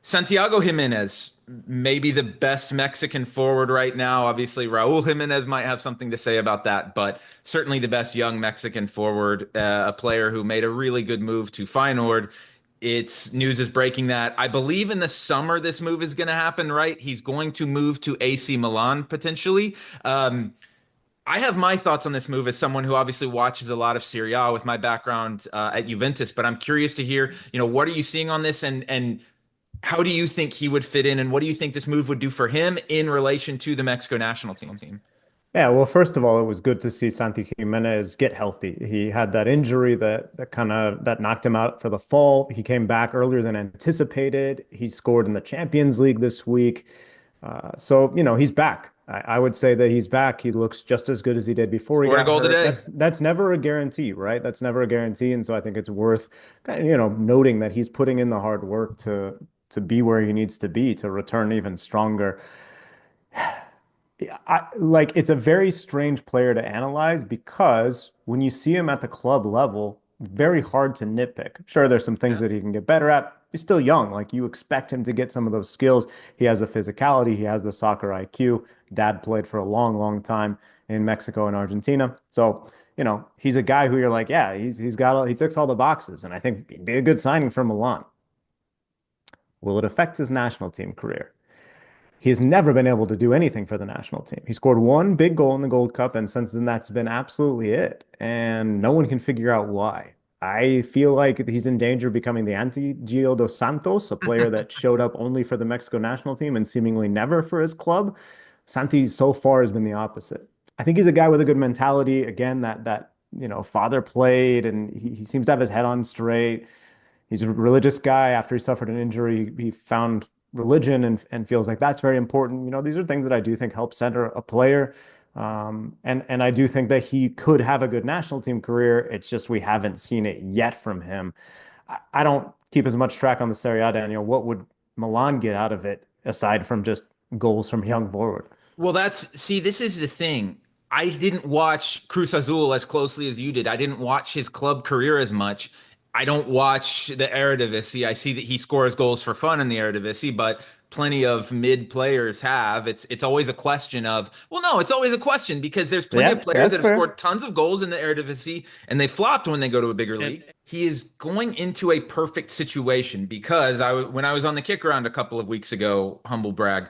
Santiago Giménez, maybe the best Mexican forward right now. Obviously, Raul Jimenez might have something to say about that, but certainly the best young Mexican forward, a player who made a really good move to Feyenoord. It's news is breaking that I believe in the summer this move is going to happen, right? He's going to move to AC Milan potentially. I have my thoughts on this move as someone who obviously watches a lot of Serie A with my background at Juventus, but I'm curious to hear, what are you seeing on this and how do you think he would fit in, and what do you think this move would do for him in relation to the Mexico national team? Yeah, well, first of all, it was good to see Santi Gimenez get healthy. He had that injury that kind of that knocked him out for the fall. He came back earlier than anticipated. He scored in the Champions League this week. So he's back. I would say that he's back. He looks just as good as he did before he Scored a got goal hurt. today. That's never a guarantee, right? That's never a guarantee. And so I think it's worth kind of noting that he's putting in the hard work to be where he needs to be to return even stronger. Like it's a very strange player to analyze because when you see him at the club level, very hard to nitpick. Sure, there's some things Yeah. that he can get better at. He's still young. Like you expect him to get some of those skills. He has the physicality, he has the soccer IQ. Dad played for a long, long time in Mexico and Argentina. So he's a guy who you're like, yeah, he ticks all the boxes. And I think he'd be a good signing for Milan. Will it affect his national team career? He has never been able to do anything for the national team. He scored one big goal in the Gold Cup, and since then, that's been absolutely it. And no one can figure out why. I feel like he's in danger of becoming the anti-Gio dos Santos, a player that showed up only for the Mexico national team and seemingly never for his club. Santi so far has been the opposite. I think he's a guy with a good mentality. Again, that father played, and he seems to have his head on straight. He's a religious guy. After he suffered an injury, he found religion and feels like that's very important. These are things that I do think help center a player. And I do think that he could have a good national team career. It's just we haven't seen it yet from him. I don't keep as much track on the Serie A, Daniel. What would Milan get out of it aside from just goals from young forward? Well, see, this is the thing. I didn't watch Cruz Azul as closely as you did. I didn't watch his club career as much. I don't watch the Eredivisie. I see that he scores goals for fun in the Eredivisie, but plenty of mid players have. It's always a question of, well, no, it's always a question because there's plenty of Yeah, players that's that have fair. scored tons of goals in the Eredivisie and they flopped when they go to a bigger league. He is going into a perfect situation because when I was on the kick around a couple of weeks ago, humble brag,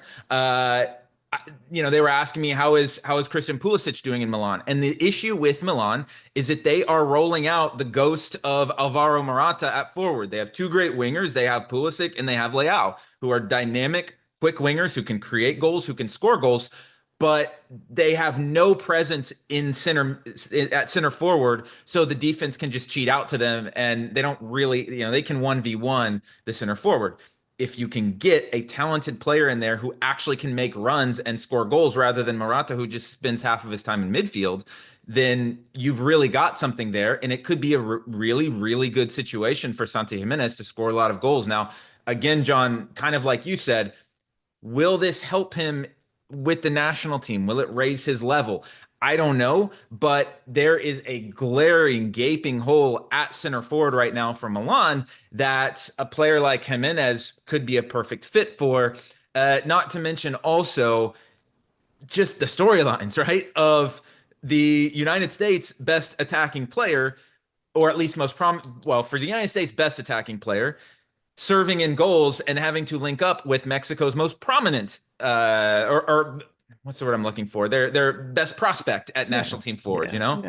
they were asking me how is Christian Pulisic doing in Milan, and the issue with Milan is that they are rolling out the ghost of Alvaro Morata at forward. They have two great wingers. They have Pulisic and they have Leao, who are dynamic, quick wingers who can create goals, who can score goals, but they have no presence in center forward, so the defense can just cheat out to them, and they don't really, they can 1v1 the center forward. If you can get a talented player in there who actually can make runs and score goals rather than Morata, who just spends half of his time in midfield, then you've really got something there. And it could be a really, really good situation for Santi Gimenez to score a lot of goals. Now, again, John, kind of like you said, will this help him with the national team? Will it raise his level? I don't know, but there is a glaring, gaping hole at center forward right now for Milan that a player like Jimenez could be a perfect fit for. Not to mention also just the storylines, right? Of the United States best attacking player, or at least well, for the United States best attacking player, serving in goals and having to link up with Mexico's most prominent or what's the word I'm looking for? Their best prospect at Yeah, national team forward, yeah, you know? yeah.